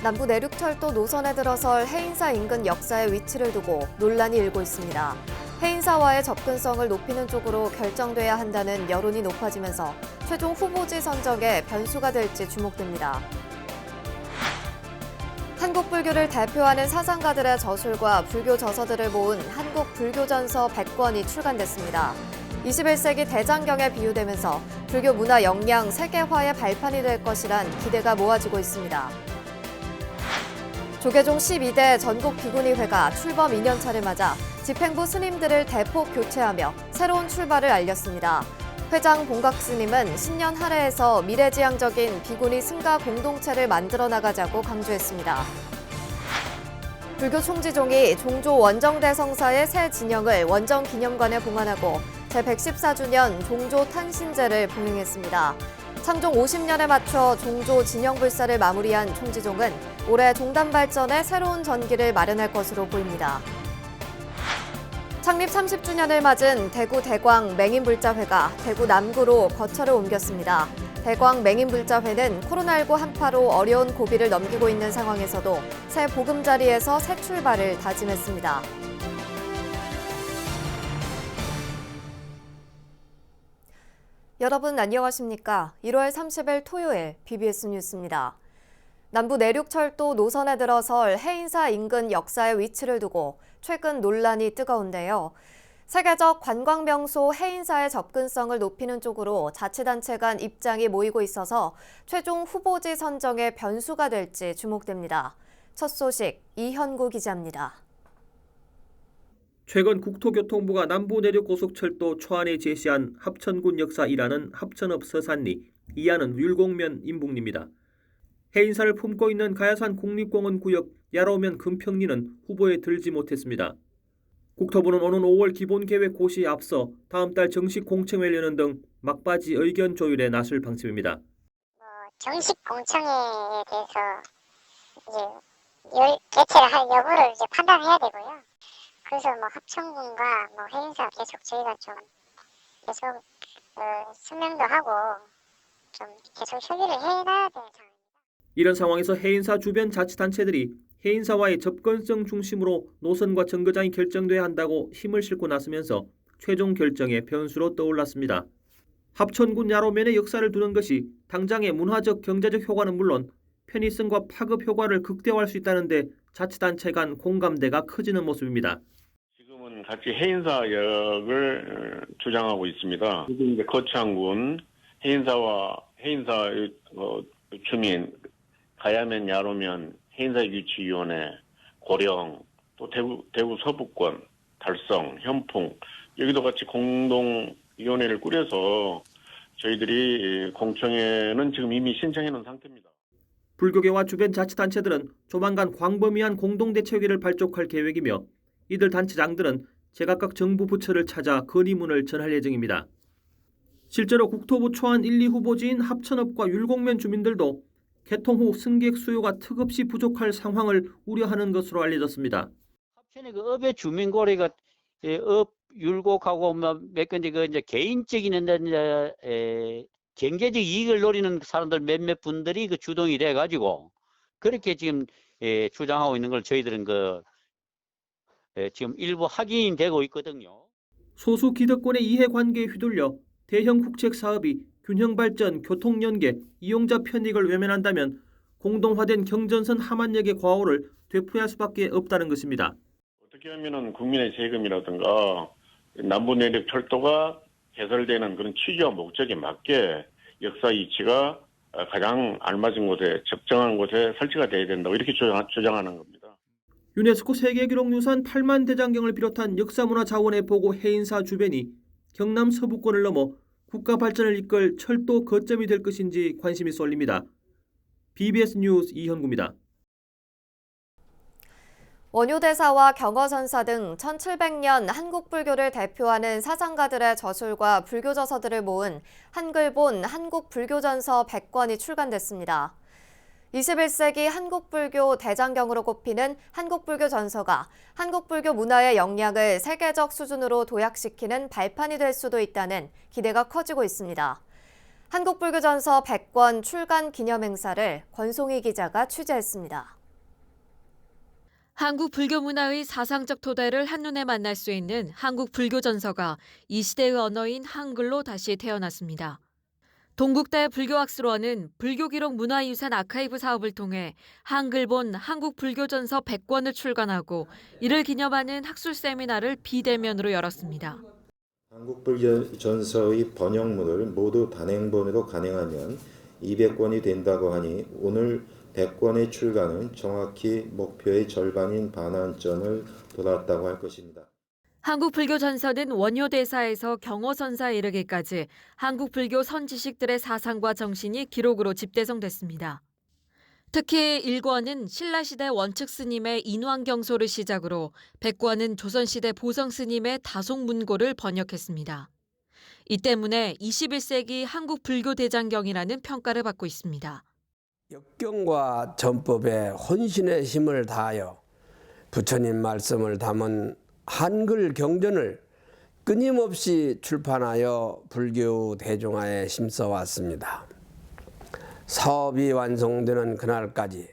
남부 내륙철도 노선에 들어설 해인사 인근 역사의 위치를 두고 논란이 일고 있습니다. 해인사와의 접근성을 높이는 쪽으로 결정돼야 한다는 여론이 높아지면서 최종 후보지 선정에 변수가 될지 주목됩니다. 한국 불교를 대표하는 사상가들의 저술과 불교 저서들을 모은 한국 불교전서 100권이 출간됐습니다. 21세기 대장경에 비유되면서 불교 문화 역량 세계화의 발판이 될 것이란 기대가 모아지고 있습니다. 조계종 12대 전국 비구니회가 출범 2년차를 맞아 집행부 스님들을 대폭 교체하며 새로운 출발을 알렸습니다. 회장 봉각 스님은 신년 할애에서 미래지향적인 비구니 승가 공동체를 만들어 나가자고 강조했습니다. 불교 총지종이 종조 원정대 성사의 새 진영을 원정기념관에 봉안하고 제114주년 종조 탄신제를 봉행했습니다. 창종 50년에 맞춰 종조 진영불사를 마무리한 총지종은 올해 종단 발전에 새로운 전기를 마련할 것으로 보입니다. 창립 30주년을 맞은 대구 대광 맹인불자회가 대구 남구로 거처를 옮겼습니다. 대광 맹인불자회는 코로나19 한파로 어려운 고비를 넘기고 있는 상황에서도 새 보금자리에서 새 출발을 다짐했습니다. 여러분 안녕하십니까? 1월 30일 토요일 BBS 뉴스입니다. 남부 내륙철도 노선에 들어설 해인사 인근 역사의 위치를 두고 최근 논란이 뜨거운데요. 세계적 관광명소 해인사의 접근성을 높이는 쪽으로 자치단체 간 입장이 모이고 있어서 최종 후보지 선정의 변수가 될지 주목됩니다. 첫 소식 이현구 기자입니다. 최근 국토교통부가 남부 내륙 고속철도 초안에 제시한 합천군 역사 1화는 합천읍 서산리, 2화는 율곡면 인북리입니다. 해인사를 품고 있는 가야산 국립공원 구역 야로면 금평리는 후보에 들지 못했습니다. 국토부는 오는 5월 기본계획 고시에 앞서 다음 달 정식 공청회를 여는 등 막바지 의견 조율에 나설 방침입니다. 정식 공청회에 대해서 개최를 할 여부를 판단해야 되고요. 그래서 합천군과 해인사 계속 저희가 좀 계속 설명도 하고 좀 계속 협의를 해놔야 되는 상황입니다. 이런 상황에서 해인사 주변 자치단체들이 해인사와의 접근성 중심으로 노선과 정거장이 결정돼야 한다고 힘을 싣고 나서면서 최종 결정의 변수로 떠올랐습니다. 합천군 야로면의 역사를 두는 것이 당장의 문화적 경제적 효과는 물론 편의성과 파급 효과를 극대화할 수 있다는데 자치단체 간 공감대가 커지는 모습입니다. 지금은 같이 해인사역을 주장하고 있습니다. 이제 거창군 해인사와 해인사 주민 가야면, 야로면, 해인사위치위원회, 고령, 또 대구 서부권, 달성, 현풍 여기도 같이 공동위원회를 꾸려서 저희들이 공청회는 지금 이미 신청해 놓은 상태입니다. 불교계와 주변 자치단체들은 조만간 광범위한 공동대책회를 발족할 계획이며 이들 단체장들은 제각각 정부 부처를 찾아 건의문을 전할 예정입니다. 실제로 국토부 초안 1, 2 후보지인 합천읍과 율곡면 주민들도 개통 후 승객 수요가 턱없이 부족할 상황을 우려하는 것으로 알려졌습니다. 합천의 업의 주민고리가 업 율곡하고 몇 건지 이제 개인적인 경제적 이익을 노리는 사람들 몇몇 분들이 주동이 돼 가지고 그렇게 지금 주장하고 있는 걸 저희들은 지금 일부 확인되고 있거든요. 소수 기득권의 이해관계에 휘둘려 대형 국책 사업이 균형 발전, 교통 연계, 이용자 편익을 외면한다면 공동화된 경전선 함안역의 과오를 되풀이할 수밖에 없다는 것입니다. 어떻게 하면은 국민의 세금이라든가 남부 내륙 철도가 개설되는 그런 취지와 목적에 맞게 역사 이치가 가장 알맞은 곳에 적정한 곳에 설치가 돼야 된다고 이렇게 주장하는 겁니다. 유네스코 세계기록유산 8만 대장경을 비롯한 역사문화 자원에 보고 해인사 주변이 경남 서부권을 넘어 국가 발전을 이끌 철도 거점이 될 것인지 관심이 쏠립니다. BBS 뉴스 이현구입니다. 원효대사와 경어선사 등 1700년 한국 불교를 대표하는 사상가들의 저술과 불교 저서들을 모은 한글본 한국 불교전서 100권이 출간됐습니다. 21세기 한국 불교 대장경으로 꼽히는 한국 불교 전서가 한국 불교 문화의 역량을 세계적 수준으로 도약시키는 발판이 될 수도 있다는 기대가 커지고 있습니다. 한국불교전서 100권 출간 기념행사를 권송희 기자가 취재했습니다. 한국 불교 문화의 사상적 토대를 한눈에 만날 수 있는 한국 불교전서가 이 시대의 언어인 한글로 다시 태어났습니다. 동국대 불교학술원은 불교기록 문화유산 아카이브 사업을 통해 한글본 한국 불교전서 100권을 출간하고 이를 기념하는 학술 세미나를 비대면으로 열었습니다. 한국 불교전서의 번역물을 모두 단행본으로 간행하면 200권이 된다고 하니 오늘 100권의 출간은 정확히 목표의 절반인 반환점을 돌았다고 할 것입니다. 한국 불교전서는 원효대사에서 경어선사에 이르기까지 한국 불교 선지식들의 사상과 정신이 기록으로 집대성됐습니다. 특히 1권은 신라시대 원측 스님의 인왕경소를 시작으로 100권은 조선시대 보성 스님의 다송문고를 번역했습니다. 이 때문에 21세기 한국 불교 대장경이라는 평가를 받고 있습니다. 역경과 전법에 혼신의 힘을 다하여 부처님 말씀을 담은 한글 경전을 끊임없이 출판하여 불교 대중화에 힘써왔습니다. 사업이 완성되는 그날까지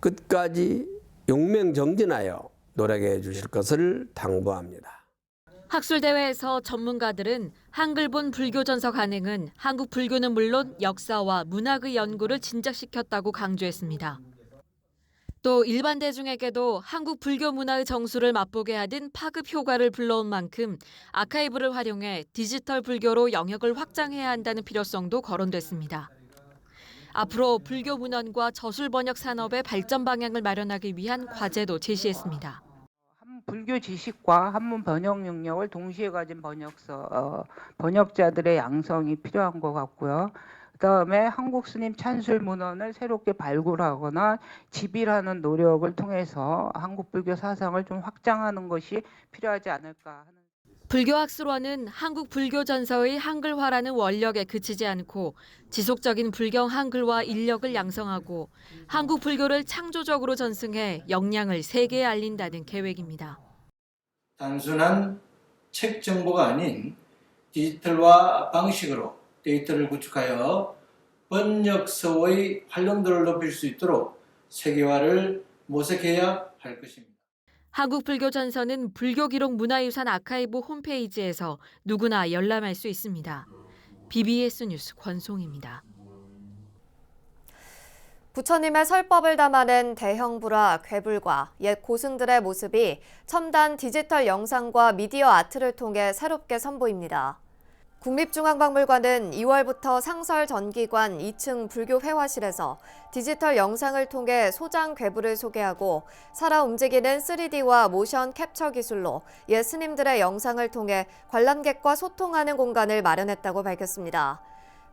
끝까지 용맹정진하여 노력해 주실 것을 당부합니다. 학술대회에서 전문가들은 한글본 불교전서 간행은 한국 불교는 물론 역사와 문학의 연구를 진작시켰다고 강조했습니다. 또 일반 대중에게도 한국 불교 문화의 정수를 맛보게 하던 파급 효과를 불러온 만큼 아카이브를 활용해 디지털 불교로 영역을 확장해야 한다는 필요성도 거론됐습니다. 앞으로 불교 문헌과 저술 번역 산업의 발전 방향을 마련하기 위한 과제도 제시했습니다. 불교 지식과 한문 번역 능력을 동시에 가진 번역자들의 양성이 필요한 것 같고요. 그다음에 한국 스님 찬술 문헌을 새롭게 발굴하거나 집필하는 노력을 통해서 한국 불교 사상을 좀 확장하는 것이 필요하지 않을까 하는. 불교학술원은 한국 불교전서의 한글화라는 원력에 그치지 않고 지속적인 불경 한글화 인력을 양성하고 한국 불교를 창조적으로 전승해 역량을 세계에 알린다는 계획입니다. 단순한 책 정보가 아닌 디지털화 방식으로 데이터를 구축하여 번역서의 활용도를 높일 수 있도록 세계화를 모색해야 할 것입니다. 한국불교전서는 불교기록 문화유산 아카이브 홈페이지에서 누구나 열람할 수 있습니다. BBS 뉴스 권송입니다. 부처님의 설법을 담아낸 대형 불화 괴불과 옛 고승들의 모습이 첨단 디지털 영상과 미디어 아트를 통해 새롭게 선보입니다. 국립중앙박물관은 2월부터 상설 전기관 2층 불교 회화실에서 디지털 영상을 통해 소장 괴불을 소개하고 살아 움직이는 3D와 모션 캡처 기술로 옛 스님들의 영상을 통해 관람객과 소통하는 공간을 마련했다고 밝혔습니다.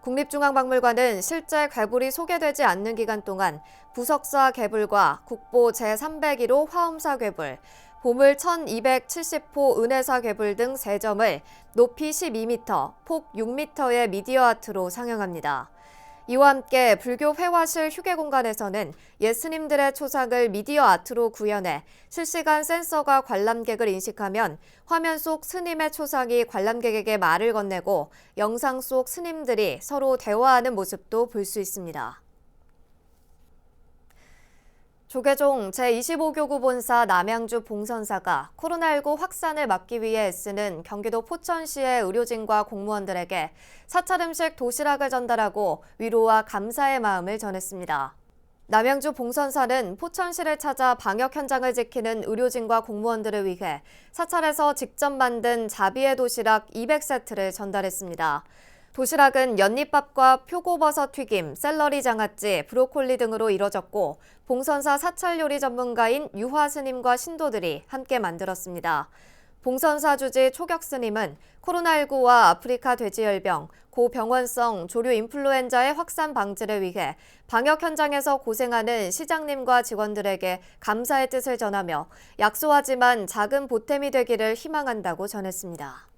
국립중앙박물관은 실제 괴불이 소개되지 않는 기간 동안 부석사 괴불과 국보 제301호 화엄사 괴불, 보물 1270호 은혜사 괴불 등 3점을 높이 12m, 폭 6m의 미디어 아트로 상영합니다. 이와 함께 불교 회화실 휴게 공간에서는 옛 스님들의 초상을 미디어 아트로 구현해 실시간 센서가 관람객을 인식하면 화면 속 스님의 초상이 관람객에게 말을 건네고 영상 속 스님들이 서로 대화하는 모습도 볼 수 있습니다. 조계종 제25교구 본사 남양주 봉선사가 코로나19 확산을 막기 위해 애쓰는 경기도 포천시의 의료진과 공무원들에게 사찰 음식 도시락을 전달하고 위로와 감사의 마음을 전했습니다. 남양주 봉선사는 포천시를 찾아 방역 현장을 지키는 의료진과 공무원들을 위해 사찰에서 직접 만든 자비의 도시락 200세트를 전달했습니다. 도시락은 연잎밥과 표고버섯 튀김, 샐러리 장아찌, 브로콜리 등으로 이뤄졌고 봉선사 사찰 요리 전문가인 유화 스님과 신도들이 함께 만들었습니다. 봉선사 주지 초격 스님은 코로나19와 아프리카 돼지열병, 고병원성 조류 인플루엔자의 확산 방지를 위해 방역 현장에서 고생하는 시장님과 직원들에게 감사의 뜻을 전하며 약소하지만 작은 보탬이 되기를 희망한다고 전했습니다.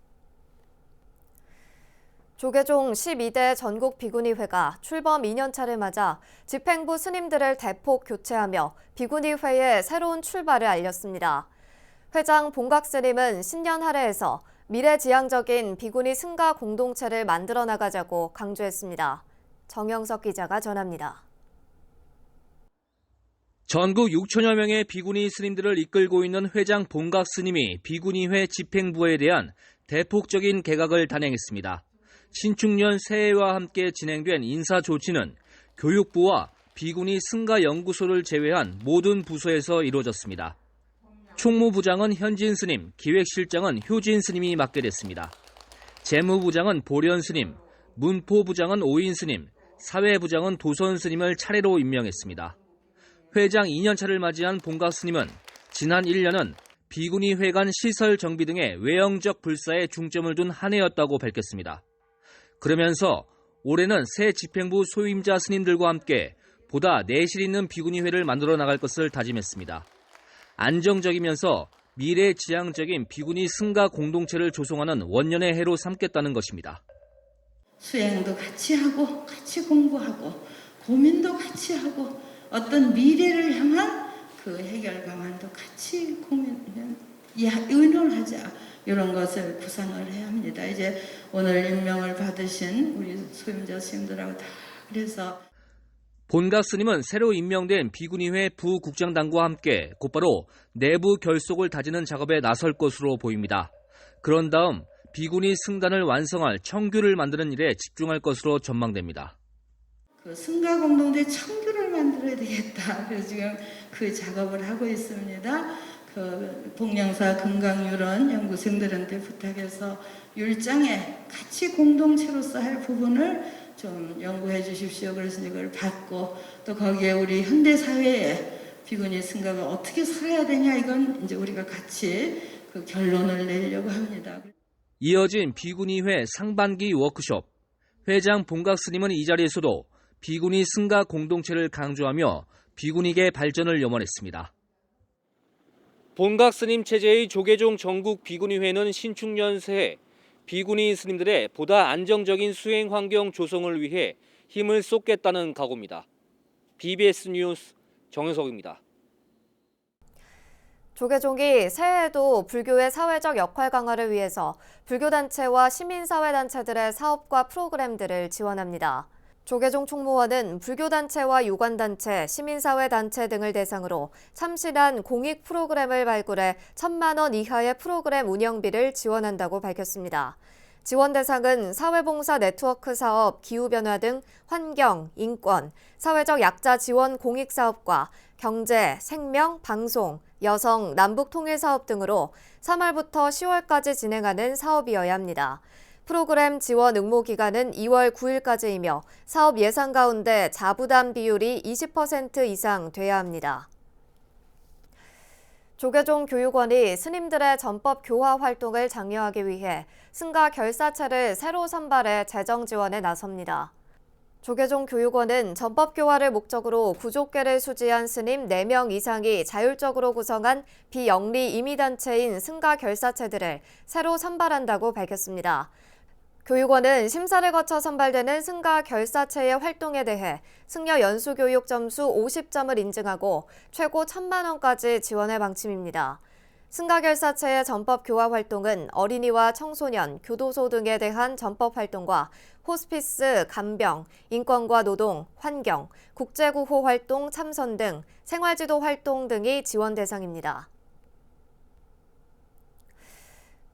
조계종 12대 전국 비구니회가 출범 2년차를 맞아 집행부 스님들을 대폭 교체하며 비구니회의 새로운 출발을 알렸습니다. 회장 봉각 스님은 신년 할애에서 미래지향적인 비구니 승가 공동체를 만들어 나가자고 강조했습니다. 정영석 기자가 전합니다. 전국 6천여 명의 비구니 스님들을 이끌고 있는 회장 본각 스님이 비구니회 집행부에 대한 대폭적인 개각을 단행했습니다. 신축년 새해와 함께 진행된 인사 조치는 교육부와 비구니 승가 연구소를 제외한 모든 부서에서 이루어졌습니다. 총무부장은 현진 스님, 기획실장은 효진 스님이 맡게 됐습니다. 재무부장은 보련 스님, 문포부장은 오인 스님, 사회부장은 도선 스님을 차례로 임명했습니다. 회장 2년차를 맞이한 본각 스님은 지난 1년은 비구니 회관 시설 정비 등의 외형적 불사에 중점을 둔 한 해였다고 밝혔습니다. 그러면서 올해는 새 집행부 소임자 스님들과 함께 보다 내실 있는 비구니회를 만들어 나갈 것을 다짐했습니다. 안정적이면서 미래지향적인 비구니 승가 공동체를 조성하는 원년의 해로 삼겠다는 것입니다. 수행도 같이 하고 같이 공부하고 고민도 같이 하고 어떤 미래를 향한 그 해결 방안도 같이 의논하자, 이런 것을 구상을 해야 합니다. 이제 오늘 임명을 받으신 우리 소임자 스님들하고 다 그래서 본각 스님은 새로 임명된 비구니회 부국장단과 함께 곧바로 내부 결속을 다지는 작업에 나설 것으로 보입니다. 그런 다음 비구니 승단을 완성할 청규를 만드는 일에 집중할 것으로 전망됩니다. 그 승가 공동체 청규를 만들어야 되겠다. 그래서 지금 그 작업을 하고 있습니다. 그 복령사 금강유런 연구생들한테 부탁해서 율장에 같이 공동체로서 할 부분을 좀 연구해 주십시오. 그래서 이걸 받고 또 거기에 우리 현대 사회에 비구니 승가가 어떻게 살아야 되냐, 이건 이제 우리가 같이 그 결론을 내려고 합니다. 이어진 비구니회 상반기 워크숍. 회장 본각 스님은 이 자리에서도 비구니 승가 공동체를 강조하며 비구니계 발전을 염원했습니다. 본각 스님 체제의 조계종 전국 비구니회는 신축년 새해 비구니 스님들의 보다 안정적인 수행 환경 조성을 위해 힘을 쏟겠다는 각오입니다. BBS 뉴스 정현석입니다. 조계종이 새해에도 불교의 사회적 역할 강화를 위해서 불교단체와 시민사회단체들의 사업과 프로그램들을 지원합니다. 조계종 총무원은 불교단체와 유관단체, 시민사회단체 등을 대상으로 참신한 공익 프로그램을 발굴해 1,000만 원 이하의 프로그램 운영비를 지원한다고 밝혔습니다. 지원 대상은 사회봉사 네트워크 사업, 기후변화 등 환경, 인권, 사회적 약자 지원 공익사업과 경제, 생명, 방송, 여성, 남북 통일 사업 등으로 3월부터 10월까지 진행하는 사업이어야 합니다. 프로그램 지원 응모 기간은 2월 9일까지이며 사업 예산 가운데 자부담 비율이 20% 이상 돼야 합니다. 조계종 교육원이 스님들의 전법 교화 활동을 장려하기 위해 승가 결사체를 새로 선발해 재정 지원에 나섭니다. 조계종 교육원은 전법 교화를 목적으로 구족계를 수지한 스님 4명 이상이 자율적으로 구성한 비영리 임의단체인 승가 결사체들을 새로 선발한다고 밝혔습니다. 교육원은 심사를 거쳐 선발되는 승가 결사체의 활동에 대해 승려 연수교육 점수 50점을 인증하고 최고 1,000만 원까지 지원할 방침입니다. 승가 결사체의 전법 교화 활동은 어린이와 청소년, 교도소 등에 대한 전법 활동과 호스피스, 간병, 인권과 노동, 환경, 국제구호 활동 참선 등 생활지도 활동 등이 지원 대상입니다.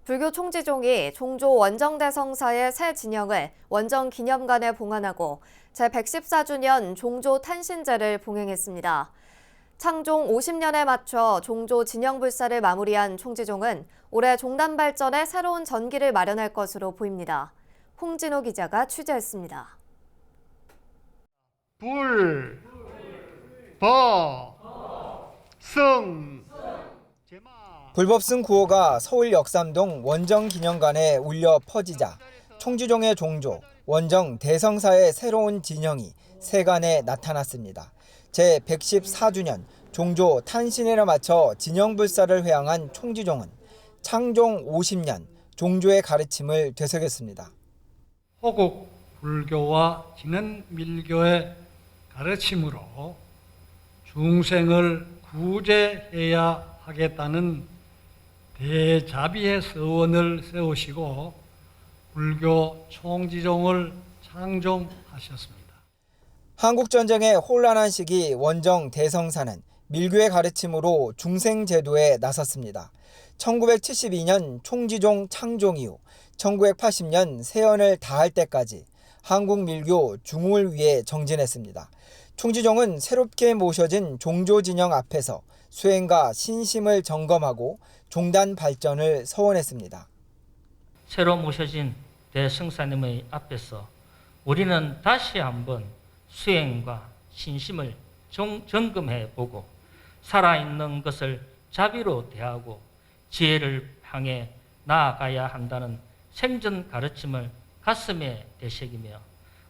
불교 총지종이 종조 원정대성사의 새 진영을 원정기념관에 봉안하고 제114주년 종조 탄신제를 봉행했습니다. 창종 50년에 맞춰 종조 진영불사를 마무리한 총지종은 올해 종단 발전에 새로운 전기를 마련할 것으로 보입니다. 홍진호 기자가 취재했습니다. 불, 법, 승. 불법승 구호가 서울 역삼동 원정기념관에 울려 퍼지자 총지종의 종조, 원정 대성사의 새로운 진영이 세간에 나타났습니다. 제114주년 종조 탄신일에 맞춰 진영불사를 회항한 총지종은 창종 50년 종조의 가르침을 되새겼습니다. 호국 불교와 진은 밀교의 가르침으로 중생을 구제해야 하겠다는 대자비의 서원을 세우시고 불교 총지종을 창종하셨습니다. 한국전쟁의 혼란한 시기 원정 대성사는 밀교의 가르침으로 중생제도에 나섰습니다. 1972년 총지종 창종 이후 1980년 세연을 다할 때까지 한국 밀교 중흥을 위해 정진했습니다. 총지종은 새롭게 모셔진 종조 진영 앞에서 수행과 신심을 점검하고 종단 발전을 서원했습니다. 새로 모셔진 대성사님의 앞에서 우리는 다시 한번 수행과 신심을 점검해 보고 살아있는 것을 자비로 대하고 지혜를 향해 나아가야 한다는 생전 가르침을 가슴에 되새기며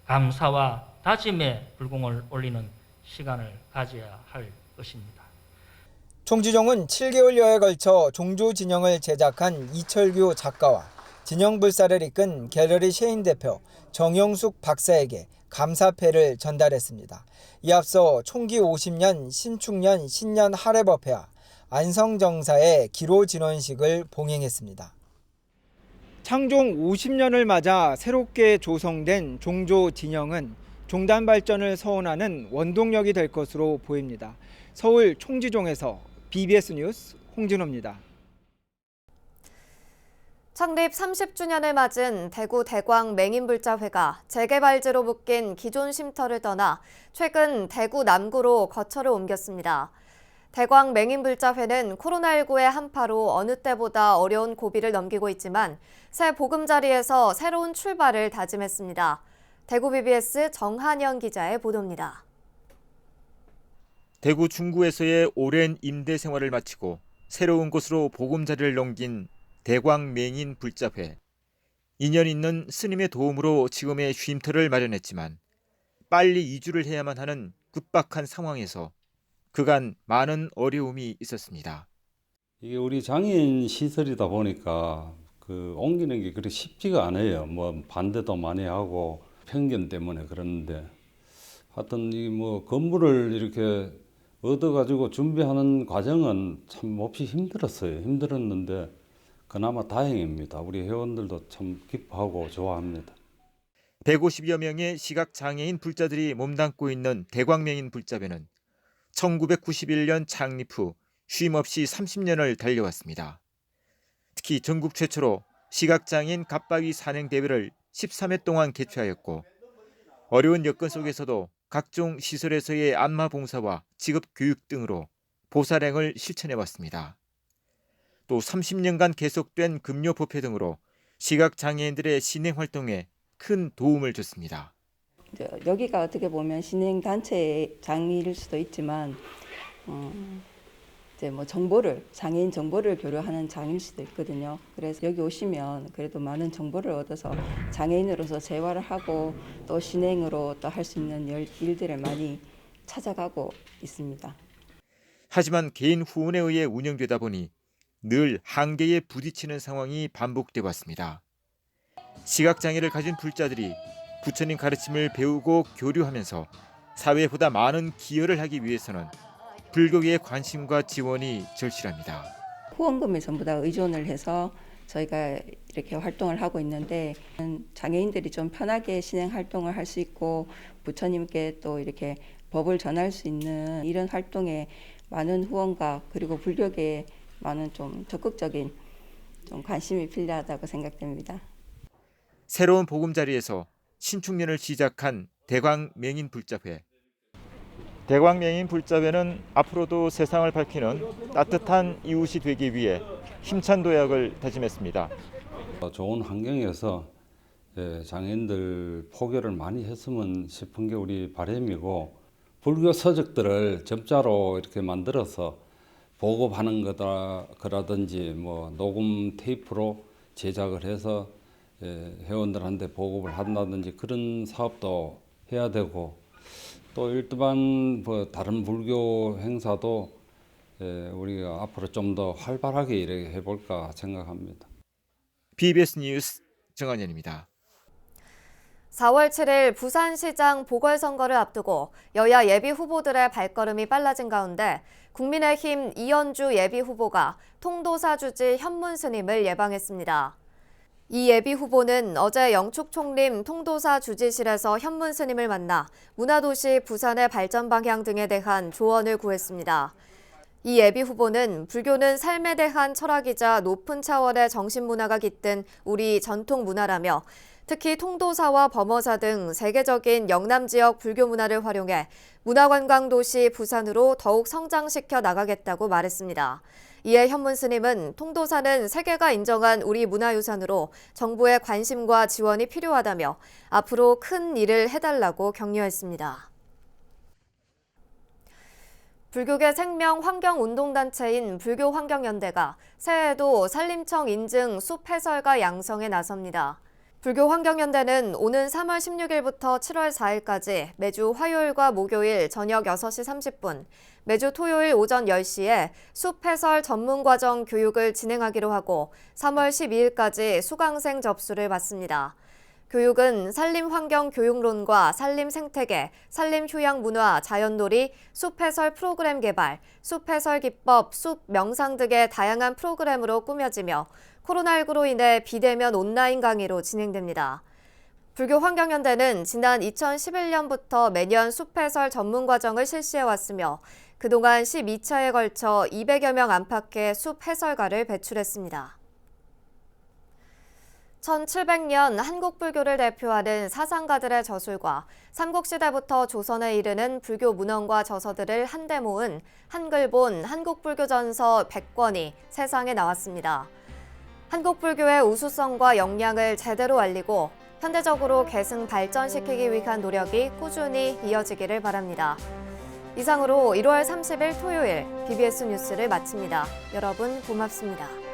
감사와 다짐의 불공을 올리는 시간을 가져야 할 것입니다. 총지종은 7개월여에 걸쳐 종조 진영을 제작한 이철규 작가와 진영불사를 이끈 갤러리 셰인 대표 정영숙 박사에게 감사패를 전달했습니다. 이 앞서 총기 50년 신축년 신년 할애법회와 안성정사의 기로 진원식을 봉행했습니다. 창종 50년을 맞아 새롭게 조성된 종조 진영은 종단 발전을 서원하는 원동력이 될 것으로 보입니다. 서울 총지종에서 BBS 뉴스 홍진호입니다. 창립 30주년을 맞은 대구 대광 맹인불자회가 재개발지로 묶인 기존 쉼터를 떠나 최근 대구 남구로 거처를 옮겼습니다. 대광 맹인불자회는 코로나19의 한파로 어느 때보다 어려운 고비를 넘기고 있지만 새 보금자리에서 새로운 출발을 다짐했습니다. 대구 BBS 정한영 기자의 보도입니다. 대구 중구에서의 오랜 임대 생활을 마치고 새로운 곳으로 보금자리를 넘긴 대광 맹인 불자회. 인연 있는 스님의 도움으로 지금의 쉼터를 마련했지만 빨리 이주를 해야만 하는 급박한 상황에서 그간 많은 어려움이 있었습니다. 이게 우리 장애인 시설이다 보니까 옮기는 게 그렇게 쉽지가 않아요. 반대도 많이 하고 편견 때문에 그러는데 하여튼 이 건물을 이렇게 얻어가지고 준비하는 과정은 참 몹시 힘들었어요. 힘들었는데 그나마 다행입니다. 우리 회원들도 참 기뻐하고 좋아합니다. 150여 명의 시각장애인 불자들이 몸담고 있는 대광맹인 불자회는 1991년 창립 후 쉼없이 30년을 달려왔습니다. 특히 전국 최초로 시각장애인 갑바위 산행대회를 13회 동안 개최하였고 어려운 여건 속에서도 각종 시설에서의 안마봉사와 직업교육 등으로 보살행을 실천해왔습니다. 또 30년간 계속된 금요법회 등으로 시각장애인들의 신행활동에 큰 도움을 줬습니다. 여기가 어떻게 보면 신행단체의 장일 수도 있지만 이제 장애인 정보를 교류하는 장일 수도 있거든요. 그래서 여기 오시면 그래도 많은 정보를 얻어서 장애인으로서 재활을 하고 또 신행으로 또 할 수 있는 일들을 많이 찾아가고 있습니다. 하지만 개인 후원에 의해 운영되다 보니 늘 한계에 부딪히는 상황이 반복돼 왔습니다. 시각장애를 가진 불자들이 부처님 가르침을 배우고 교류하면서 사회에 보다 많은 기여를 하기 위해서는 불교계의 관심과 지원이 절실합니다. 후원금에 전부 다 의존을 해서 저희가 이렇게 활동을 하고 있는데 장애인들이 좀 편하게 신행 활동을 할 수 있고 부처님께 또 이렇게 법을 전할 수 있는 이런 활동에 많은 후원과 그리고 불교계에 많은 좀 적극적인 좀 관심이 필요하다고 생각됩니다. 새로운 보금자리에서 신축년을 시작한 대광맹인 불자회. 대광맹인 불자회는 앞으로도 세상을 밝히는 따뜻한 이웃이 되기 위해 힘찬 도약을 다짐했습니다. 좋은 환경에서 장애인들 포교를 많이 했으면 싶은 게 우리 바람이고 불교 서적들을 점자로 이렇게 만들어서 보급하는 거라든지 녹음 테이프로 제작을 해서 회원들한테 보급을 한다든지 그런 사업도 해야 되고 또 일반 다른 불교 행사도 우리가 앞으로 좀 더 활발하게 이렇게 해볼까 생각합니다. BBS 뉴스 정한현입니다. 4월 7일 부산시장 보궐선거를 앞두고 여야 예비 후보들의 발걸음이 빨라진 가운데 국민의힘 이현주 예비 후보가 통도사 주지 현문 스님을 예방했습니다. 이 예비 후보는 어제 영축총림 통도사 주지실에서 현문 스님을 만나 문화도시 부산의 발전 방향 등에 대한 조언을 구했습니다. 이 예비 후보는 불교는 삶에 대한 철학이자 높은 차원의 정신문화가 깃든 우리 전통 문화라며 특히 통도사와 범어사 등 세계적인 영남 지역 불교 문화를 활용해 문화관광도시 부산으로 더욱 성장시켜 나가겠다고 말했습니다. 이에 현문 스님은 통도사는 세계가 인정한 우리 문화유산으로 정부의 관심과 지원이 필요하다며 앞으로 큰 일을 해달라고 격려했습니다. 불교계 생명 환경운동단체인 불교환경연대가 새해에도 산림청 인증 숲 해설가 양성에 나섭니다. 불교환경연대는 오는 3월 16일부터 7월 4일까지 매주 화요일과 목요일 저녁 6시 30분, 매주 토요일 오전 10시에 숲 해설 전문과정 교육을 진행하기로 하고 3월 12일까지 수강생 접수를 받습니다. 교육은 산림환경교육론과 산림생태계, 산림휴양문화, 자연놀이, 숲해설 프로그램 개발, 숲해설 기법, 숲명상 등의 다양한 프로그램으로 꾸며지며 코로나19로 인해 비대면 온라인 강의로 진행됩니다. 불교환경연대는 지난 2011년부터 매년 숲해설 전문과정을 실시해왔으며 그동안 12차에 걸쳐 200여 명 안팎의 숲해설가를 배출했습니다. 1700년 한국 불교를 대표하는 사상가들의 저술과 삼국시대부터 조선에 이르는 불교 문헌과 저서들을 한데 모은 한글본 한국불교전서 100권이 세상에 나왔습니다. 한국불교의 우수성과 역량을 제대로 알리고 현대적으로 계승 발전시키기 위한 노력이 꾸준히 이어지기를 바랍니다. 이상으로 1월 30일 토요일 BBS 뉴스를 마칩니다. 여러분 고맙습니다.